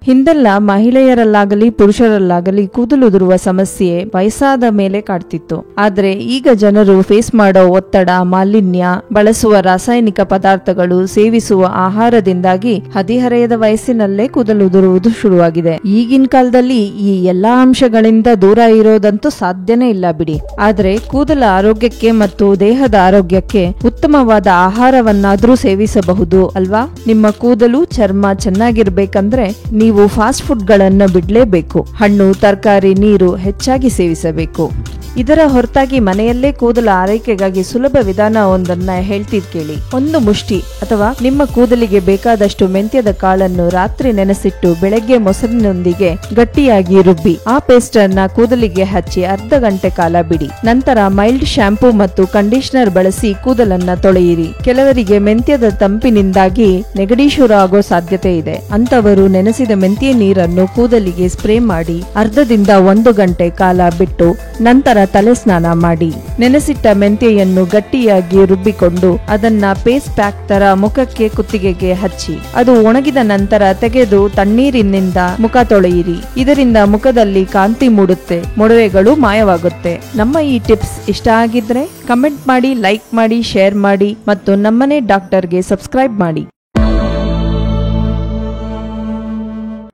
ಹಿಂದೆಲ್ಲ ಮಹಿಳೆಯರಲ್ಲಾಗಲಿ ಪುರುಷರಲ್ಲಾಗಲಿ ಕೂದಲುದುರುವ ಸಮಸ್ಯೆ ವಯಸ್ಸಾದ ಮೇಲೆ ಕಾಡ್ತಿತ್ತು. ಆದ್ರೆ ಈಗ ಜನರು ಫೇಸ್ ಮಾಡೋ ಒತ್ತಡ, ಮಾಲಿನ್ಯ, ಬಳಸುವ ರಾಸಾಯನಿಕ ಪದಾರ್ಥಗಳು, ಸೇವಿಸುವ ಆಹಾರದಿಂದಾಗಿ ಹದಿಹರೆಯದ ವಯಸ್ಸಿನಲ್ಲೇ ಕೂದಲುದುರುವುದು ಶುರುವಾಗಿದೆ. ಈಗಿನ ಕಾಲದಲ್ಲಿ ಈ ಎಲ್ಲಾ ಅಂಶಗಳಿಂದ ದೂರ ಇರೋದಂತೂ ಸಾಧ್ಯನೇ ಇಲ್ಲ ಬಿಡಿ. ಆದ್ರೆ ಕೂದಲ ಆರೋಗ್ಯಕ್ಕೆ ಮತ್ತು ದೇಹದ ಆರೋಗ್ಯಕ್ಕೆ ಉತ್ತಮವಾದ ಆಹಾರವನ್ನಾದ್ರೂ ಸೇವಿಸಬಹುದು ಅಲ್ವಾ? ನಿಮ್ಮ ಕೂದಲು, ಚರ್ಮ ಚೆನ್ನಾಗಿರ್ಬೇಕಂದ್ರೆ ನೀವು ಫಾಸ್ಟ್ ಫುಡ್ ಗಳನ್ನ ಬಿಡ್ಲೇಬೇಕು. ಹಣ್ಣು, ತರಕಾರಿ, ನೀರು ಹೆಚ್ಚಾಗಿ ಸೇವಿಸಬೇಕು. ಇದರ ಹೊರತಾಗಿ ಮನೆಯಲ್ಲೇ ಕೂದಲ ಆರೈಕೆಗಾಗಿ ಸುಲಭ ವಿಧಾನ ಒಂದನ್ನ ಹೇಳ್ತಿದ್ ಕೇಳಿ. ಒಂದು ಮುಷ್ಟಿ ಅಥವಾ ನಿಮ್ಮ ಕೂದಲಿಗೆ ಬೇಕಾದಷ್ಟು ಮೆಂತ್ಯದ ಕಾಳನ್ನು ರಾತ್ರಿ ನೆನೆಸಿಟ್ಟು ಬೆಳಗ್ಗೆ ಮೊಸರಿನೊಂದಿಗೆ ಗಟ್ಟಿಯಾಗಿ ರುಬ್ಬಿ ಆ ಪೇಸ್ಟ್ ಅನ್ನ ಕೂದಲಿಗೆ ಹಚ್ಚಿ ಅರ್ಧ ಗಂಟೆ ಕಾಲ ಬಿಡಿ. ನಂತರ ಮೈಲ್ಡ್ ಶಾಂಪೂ ಮತ್ತು ಕಂಡೀಷನರ್ ಬಳಸಿ ಕೂದಲನ್ನ ತೊಳೆಯಿರಿ. ಕೆಲವರಿಗೆ ಮೆಂತ್ಯದ ತಂಪಿನಿಂದಾಗಿ ನೆಗಡಿ ಶುರು ಆಗೋ ಸಾಧ್ಯತೆ ಇದೆ. ಅಂತವರು ನೆನೆಸಿದ ಮೆಂತ್ಯ ನೀರನ್ನು ಕೂದಲಿಗೆ ಸ್ಪ್ರೇ ಮಾಡಿ ಅರ್ಧದಿಂದ 1 ಗಂಟೆ ಕಾಲ ಬಿಟ್ಟು ನಂತರ ತಲೆ ಸ್ನಾನ ಮಾಡಿ. ನೆನೆಸಿಟ್ಟ ಮೆಂತ್ಯೆಯನ್ನು ಗಟ್ಟಿಯಾಗಿ ರುಬ್ಬಿಕೊಂಡು ಅದನ್ನ ಪೇಸ್ಟ್ ಪ್ಯಾಕ್ ತರ ಮುಖಕ್ಕೆ, ಕುತ್ತಿಗೆಗೆ ಹಚ್ಚಿ ಅದು ಒಣಗಿದ ನಂತರ ತೆಗೆದು ತಣ್ಣೀರಿನಿಂದ ಮುಖ ತೊಳೆಯಿರಿ. ಇದರಿಂದ ಮುಖದಲ್ಲಿ ಕಾಂತಿ ಮೂಡುತ್ತೆ, ಮೊಡವೆಗಳು ಮಾಯವಾಗುತ್ತೆ. ನಮ್ಮ ಈ ಟಿಪ್ಸ್ ಇಷ್ಟ ಆಗಿದ್ರೆ ಕಮೆಂಟ್ ಮಾಡಿ, ಲೈಕ್ ಮಾಡಿ, ಶೇರ್ ಮಾಡಿ ಮತ್ತು ನಮ್ಮನೆ ಡಾಕ್ಟರ್ಗೆ ಸಬ್ಸ್ಕ್ರೈಬ್ ಮಾಡಿ.